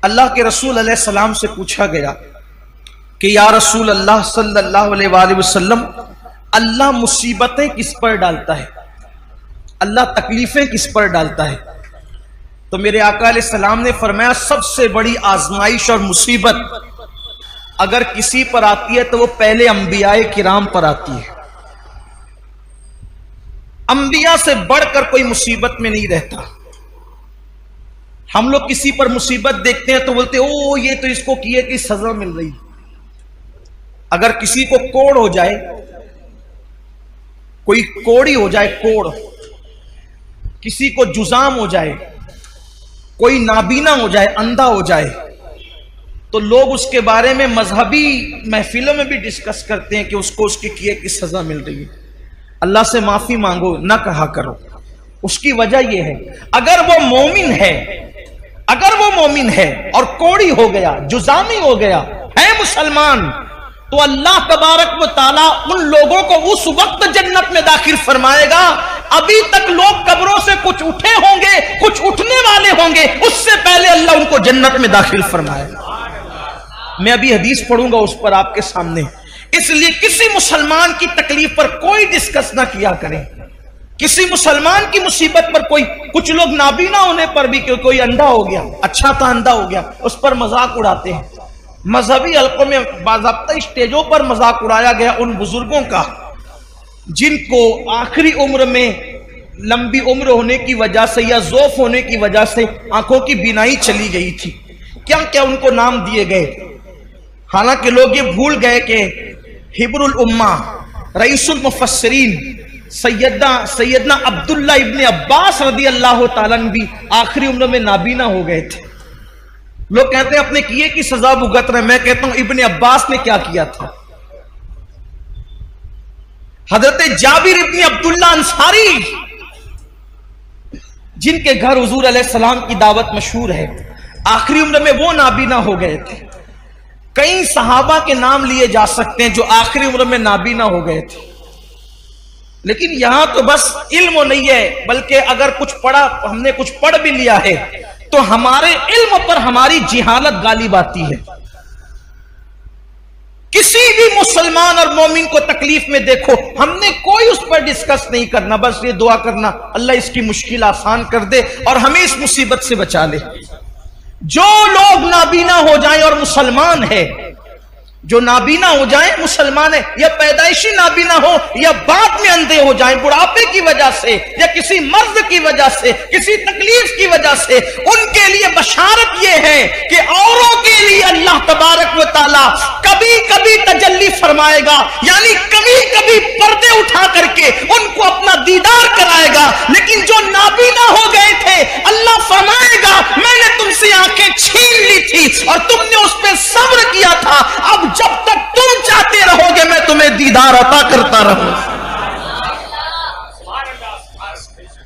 अल्लाह के रसूल अलैहि सलाम से पूछा गया कि या रसूल अल्लाह सल्लल्लाहु अलैहि वसल्लम, अल्लाह मुसीबतें किस पर डालता है, अल्लाह तकलीफें किस पर डालता है? तो मेरे आका अलैहि सलाम ने फरमाया, सबसे बड़ी आजमाइश और मुसीबत अगर किसी पर आती है तो वो पहले अंबियाए किराम पर आती है। अंबिया से बढ़कर कोई मुसीबत में नहीं रहता। हम लोग किसी पर मुसीबत देखते हैं तो बोलते ओ ये तो इसको किए कि सजा मिल रही। अगर किसी को कोड़ हो जाए, कोई कोड़ी हो जाए, कोड़, किसी को जुजाम हो जाए, कोई नाबीना हो जाए, अंधा हो जाए, तो लोग उसके बारे में मजहबी महफिलों में भी डिस्कस करते हैं कि उसको उसके किए की सजा मिल रही है। अल्लाह से माफी मांगो, ना कहा करो। उसकी वजह यह है, अगर वो मोमिन है, अगर वो मोमिन है और कोड़ी हो गया, जुजामी हो गया, है मुसलमान, तो अल्लाह तबारक व ताला उन लोगों को उस वक्त जन्नत में दाखिल फरमाएगा। अभी तक लोग कब्रों से कुछ उठे होंगे, कुछ उठने वाले होंगे, उससे पहले अल्लाह उनको जन्नत में दाखिल फरमाएगा। मैं अभी हदीस पढ़ूंगा उस पर आपके सामने। इसलिए किसी मुसलमान की तकलीफ पर कोई डिस्कस ना किया करें। किसी मुसलमान की मुसीबत पर कोई, कुछ लोग नाबीना होने पर भी कोई अंधा हो गया, अच्छा था अंधा हो गया, उस पर मजाक उड़ाते हैं। मजहबी हल्कों में बाज़ाब्ता स्टेजों पर मजाक उड़ाया गया उन बुजुर्गों का जिनको आखिरी उम्र में लंबी उम्र होने की वजह से या ज़ौफ होने की वजह से आंखों की बीनाई चली गई थी। क्या क्या उनको नाम दिए गए। हालांकि लोग ये भूल गए कि हिब्रुल उम्मा, रईसुल मुफस्सिरीन सैयदना अब्दुल्ला इब्ने अब्बास रदी अल्लाह ताला अन्हु भी आखिरी उम्र में नाबीना हो गए थे। लोग कहते हैं अपने किए की सजा भुगत रहे। मैं कहता हूं इब्ने अब्बास ने क्या किया था। हजरत जाबिर इब्ने अब्दुल्ला अंसारी, जिनके घर हुजूर अलैहि सलाम की दावत मशहूर है, आखिरी उम्र में वो नाबीना हो गए थे। कई सहाबा के नाम लिए जा सकते हैं जो आखिरी उम्र में नाबीना हो गए थे। लेकिन यहां तो बस इल्म नहीं है, बल्कि अगर कुछ पढ़ा, हमने कुछ पढ़ भी लिया है तो हमारे इल्म पर हमारी जिहालत गालिब आती है। किसी भी मुसलमान और मोमिन को तकलीफ में देखो, हमने कोई उस पर डिस्कस नहीं करना, बस ये दुआ करना अल्लाह इसकी मुश्किल आसान कर दे और हमें इस मुसीबत से बचा ले। जो लोग नाबीना हो जाएं और मुसलमान है, जो नाबीना हो जाए मुसलमान है, या पैदाइशी नाबीना हो या बाद में अंधे हो जाए बुढ़ापे की वजह से या किसी मर्ज की वजह से, किसी तकलीफ की वजह से, उनके लिए बशारत यह है कि औरों के लिए अल्लाह तबारक व ताला कभी कभी तजल्ली फरमाएगा, यानी कभी कभी पर्दे उठा करके उनको अपना दीदार कराएगा। लेकिन जो नाबीना हो गए थे, अल्लाह फरमाएगा मैंने तुमसे आंखें छीन ली थी और तुमने उस पर सब्र किया था, अब जब तक तुम चाहते रहोगे मैं तुम्हें दीदार अता करता रहूंगा।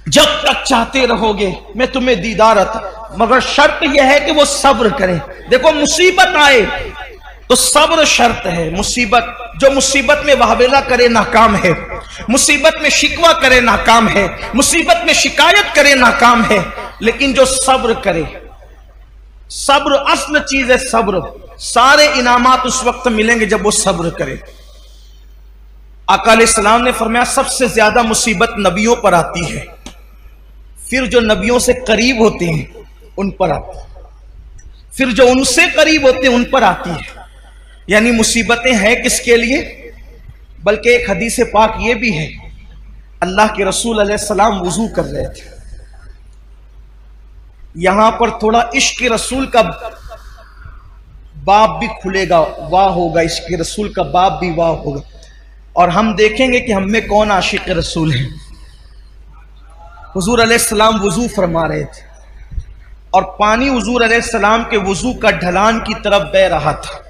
जब तक चाहते रहोगे मैं तुम्हें दीदार अता, मगर शर्त यह है कि वो सब्र करें। देखो मुसीबत आए तो सब्र शर्त है। मुसीबत, जो मुसीबत में वाहवेला करे नाकाम है, मुसीबत में शिकवा करे नाकाम है, मुसीबत में शिकायत करे नाकाम है। लेकिन जो सब्र करे, सब्र असल चीज है। सब्र, सारे इनामात उस वक्त मिलेंगे जब वो सब्र करे। आका अलैहिस्सलाम ने फरमाया सबसे ज्यादा मुसीबत नबियों पर आती है, फिर जो नबियों से करीब होते हैं उन पर आती है, फिर जो उनसे करीब होते हैं उन पर आती है। यानी मुसीबतें हैं किसके लिए? बल्कि एक हदीस पाक ये भी है, अल्लाह के रसूल अलैहिस्सलाम वुजू कर रहे थे। यहां पर थोड़ा इश्क रसूल का बाब भी खुलेगा, वाह होगा, इश्क रसूल का बाब भी वाह होगा, और हम देखेंगे कि हम में कौन आशिक रसूल है। हुजूर अलैहिस्सलाम वुजू फरमा रहे थे और पानी हुजूर अलैहिस्सलाम के वुजू का ढलान की तरफ बह रहा था।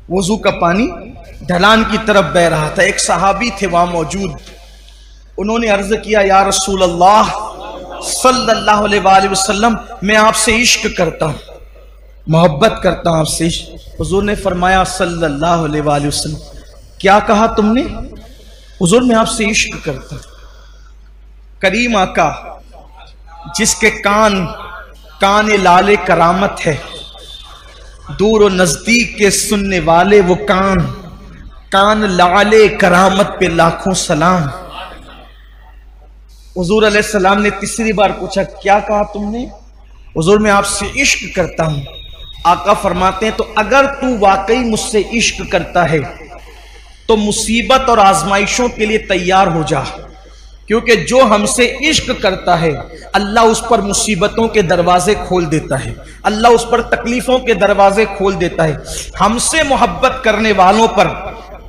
वुजू का पानी ढलान की तरफ बह रहा था। एक सहाबी थे वहां मौजूद, उन्होंने अर्ज किया या रसूल अल्लाह सल्लल्लाहु अलैहि वसल्लम, मैं आपसे इश्क करता हूं, मोहब्बत करता हूं आपसे। हुजूर ने फरमाया सल्लल्लाहु अलैहि वसल्लम, क्या कहा तुमने? हुजूर मैं आपसे इश्क करता हूं। करीम आका जिसके कान लाले करामत है, दूर और नजदीक के सुनने वाले वो कान, कान लाले करामत पे लाखों सलाम। हुजूर अलैहिस्सलाम ने तीसरी बार पूछा, क्या कहा तुमने? हुजूर मैं आपसे इश्क करता हूं। आका फरमाते हैं, तो अगर तू वाकई मुझसे इश्क करता है तो मुसीबत और आजमाइशों के लिए तैयार हो जा, क्योंकि जो हमसे इश्क करता है अल्लाह उस पर मुसीबतों के दरवाजे खोल देता है, अल्लाह उस पर तकलीफों के दरवाजे खोल देता है। हमसे मोहब्बत करने वालों पर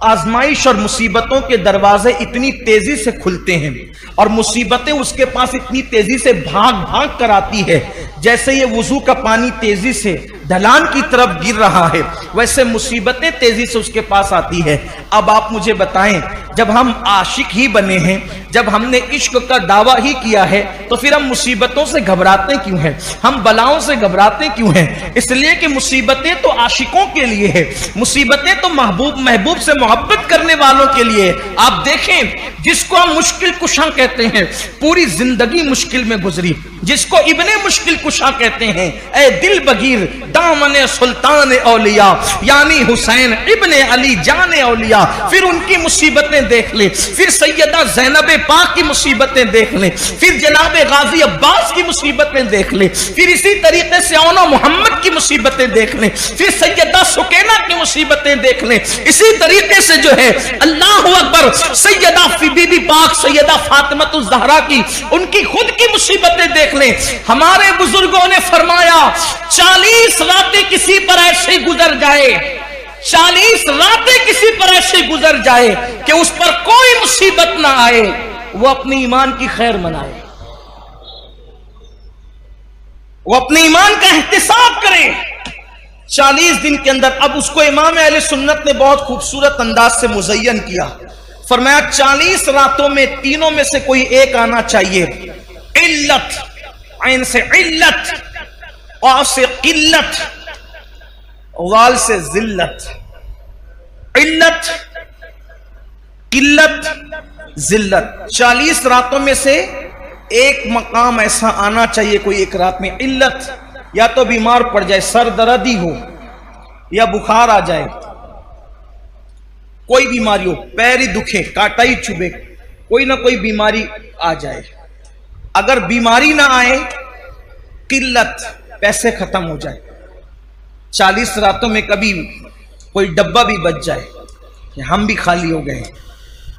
आजमाइश और मुसीबतों के दरवाजे इतनी तेजी से खुलते हैं और मुसीबतें उसके पास इतनी तेजी से भाग भाग कर आती है, जैसे ये वुजू का पानी तेजी से ढलान की तरफ गिर रहा है, वैसे मुसीबतें तेजी से उसके पास आती है। अब आप मुझे बताएं, जब हम आशिक ही बने हैं, जब हमने इश्क का दावा ही किया है, तो फिर हम मुसीबतों से घबराते क्यों हैं? हम बलाओं से घबराते क्यों हैं? इसलिए कि मुसीबतें तो आशिकों के लिए है, मुसीबतें तो महबूब से मोहब्बत करने वालों के लिए। आप देखें, जिसको हम मुश्किल कुशा कहते हैं, पूरी जिंदगी मुश्किल में गुजरी, जिसको इब्ने मुश्किल कुशा कहते हैं, ए दिल बगीर दामने सुल्तान औलिया यानी हुसैन इब्ने अली जाने औलिया। फिर उनकी मुसीबतें देख ले, फिर सैयदा ज़ैनब पाक की मुसीबतें देख ले, फिर जनाब गाजी अब्बास की मुसीबतें देख ले, फिर इसी तरीके से औनो मोहम्मद की मुसीबतें देख ले, फिर सैयदा सुकैना की मुसीबतें देख ले, इसी तरीके से जो है अल्लाह अकबर सैयदा बीबी पाक सैयदा फातिमातुज़ ज़हरा की, उनकी खुद की मुसीबतें देख ले। हमारे बुजुर्गों ने फरमाया, 40 रातें किसी पर ऐसे गुजर जाए, 40 रातें किसी पर ऐसे गुजर जाए कि उस पर कोई मुसीबत ना आए, वो अपने ईमान की खैर मनाए, वो अपने ईमान का एहतिसाब करे 40 दिन के अंदर। अब उसको इमाम अहले सुन्नत ने बहुत खूबसूरत अंदाज से मुज़य्यन किया। फरमाया 40 रातों में तीनों में से कोई एक आना चाहिए, इल्लत, ऐन से इल्लत, औ से किल्लत, वाल से जिल्लत। इल्लत, किल्लत, जिल्लत, 40 रातों में से एक मकाम ऐसा आना चाहिए कोई एक रात में। इल्लत, या तो बीमार पड़ जाए, सर दर्दी हो या बुखार आ जाए, कोई बीमारी हो, पैर ही दुखे, कांटा ही चुभे, कोई ना कोई बीमारी आ जाए। अगर बीमारी ना आए, किल्लत, पैसे खत्म हो जाए, 40 रातों में कभी कोई डब्बा भी बच जाए कि हम भी खाली हो गए,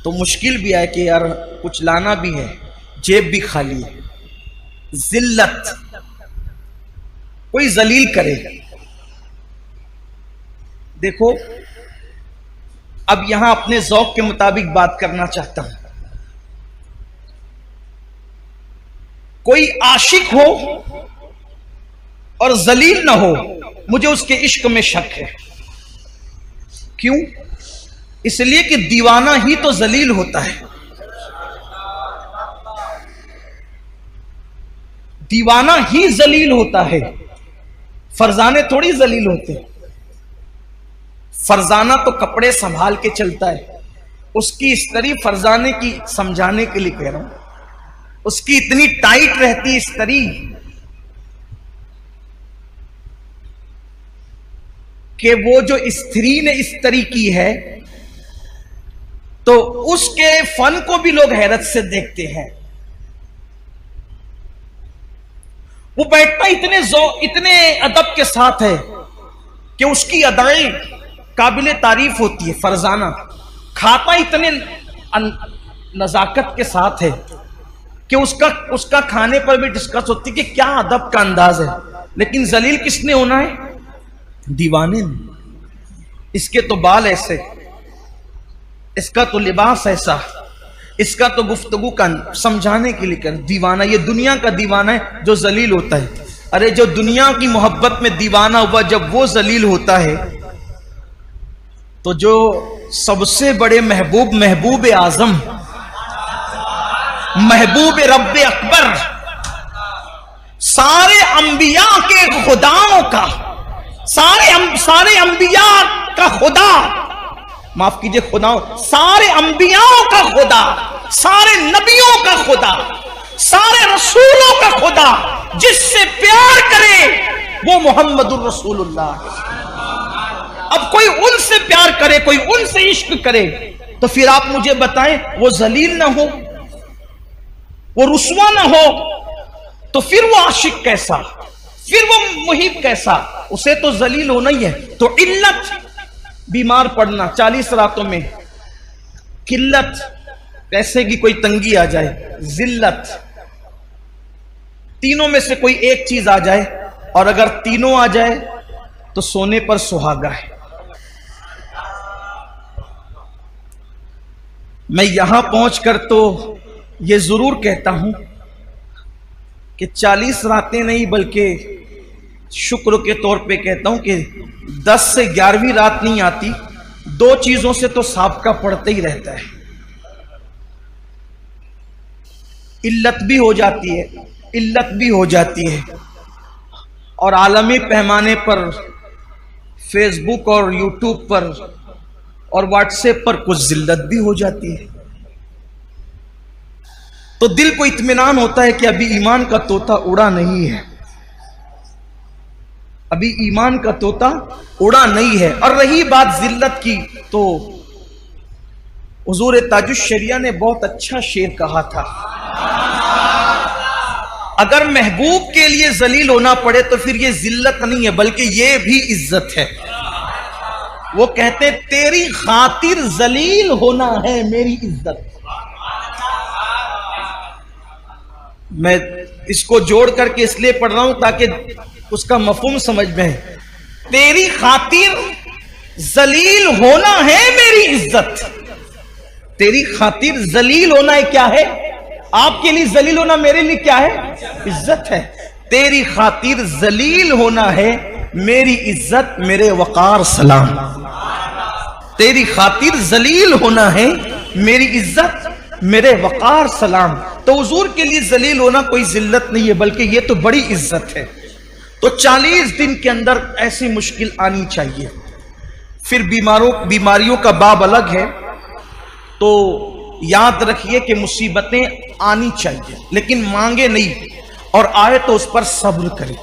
तो मुश्किल भी आए कि यार कुछ लाना भी है, जेब भी खाली है। जिल्लत, कोई जलील करे। देखो, अब यहां अपने ज़ौक़ के मुताबिक बात करना चाहता हूं। कोई आशिक हो और जलील ना हो, मुझे उसके इश्क में शक है। क्यों? इसलिए कि दीवाना ही तो जलील होता है, दीवाना ही जलील होता है, फरजाने थोड़ी जलील होते। फरजाना तो कपड़े संभाल के चलता है, उसकी इस्तरी फरजाने की समझाने के लिए कह रहा हूं, उसकी इतनी टाइट रहती इस्तरी कि वो जो स्त्री ने इस्तरी की है तो उसके फन को भी लोग हैरत से देखते हैं। वो बैठता इतने अदब के साथ है कि उसकी अदाएं काबिले तारीफ होती है। फरजाना खाता इतने नजाकत के साथ है कि उसका खाने पर भी डिस्कस होती है कि क्या अदब का अंदाज है। लेकिन जलील किसने होना है? दीवाने ने। इसके तो बाल ऐसे, इसका तो लिबास ऐसा, इसका तो गुफ्तगू का समझाने के लिए कर। दीवाना, ये दुनिया का दीवाना है जो जलील होता है। अरे जो दुनिया की मोहब्बत में दीवाना हुआ, जब वो जलील होता है तो जो सबसे बड़े महबूब आजम, महबूब रब्बे अकबर, सारे अंबिया के खुदाओं का, सारे अंबिया का खुदा, माफ कीजिए खुदाओं, सारे अंबियाओं का खुदा, सारे नबियों का खुदा, सारे रसूलों का खुदा, जिससे प्यार करे वो मोहम्मदुर रसूलुल्लाह। अब कोई उनसे प्यार करे, कोई उनसे इश्क करे, तो फिर आप मुझे बताएं वो जलील ना हो, वो रुस्वा ना हो, तो फिर वो आशिक कैसा, फिर वो मुहिब कैसा? उसे तो जलील होना ही है। तो इल्लत, बीमार पड़ना 40 रातों में, किल्लत, पैसे की कोई तंगी आ जाए, जिल्लत, तीनों में से कोई एक चीज आ जाए, और अगर तीनों आ जाए तो सोने पर सुहागा है। मैं यहां पहुंचकर तो यह जरूर कहता हूं कि 40 रातें नहीं, बल्कि शुक्र के तौर पे कहता हूं कि 10 से 11वीं रात नहीं आती, 2 चीजों से तो साबका पड़ते ही रहता है। इल्लत भी हो जाती है, इल्लत भी हो जाती है, और आलमी पैमाने पर फेसबुक और यूट्यूब पर और व्हाट्सएप पर कुछ जिल्लत भी हो जाती है। तो दिल को इत्मीनान होता है कि अभी ईमान का तोता उड़ा नहीं है, अभी ईमान का तोता उड़ा नहीं है। और रही बात जिल्लत की, तो हुजूर ताजुश शरिया ने बहुत अच्छा शेर कहा था, अगर महबूब के लिए जलील होना पड़े तो फिर ये जिल्लत नहीं है, बल्कि ये भी इज्जत है। वो कहते तेरी खातिर जलील होना है मेरी इज्जत। मैं इसको जोड़ करके इसलिए पढ़ रहा हूं ताकि उसका मफहूम समझ में है। तेरी खातिर जलील होना है मेरी इज्जत। तेरी खातिर जलील होना है, क्या है? आपके लिए जलील होना मेरे लिए क्या है? इज्जत है। तेरी खातिर जलील होना है मेरी इज्जत, मेरे वकार सलाम। तेरी खातिर जलील होना है मेरी इज्जत, मेरे वकार सलाम। तो हुजूर के लिए जलील होना कोई जिल्लत नहीं है, बल्कि ये तो बड़ी इज्जत है। तो 40 दिन के अंदर ऐसी मुश्किल आनी चाहिए। फिर बीमारियों का बाब अलग है। तो याद रखिए कि मुसीबतें आनी चाहिए, लेकिन मांगे नहीं, और आए तो उस पर सब्र करें।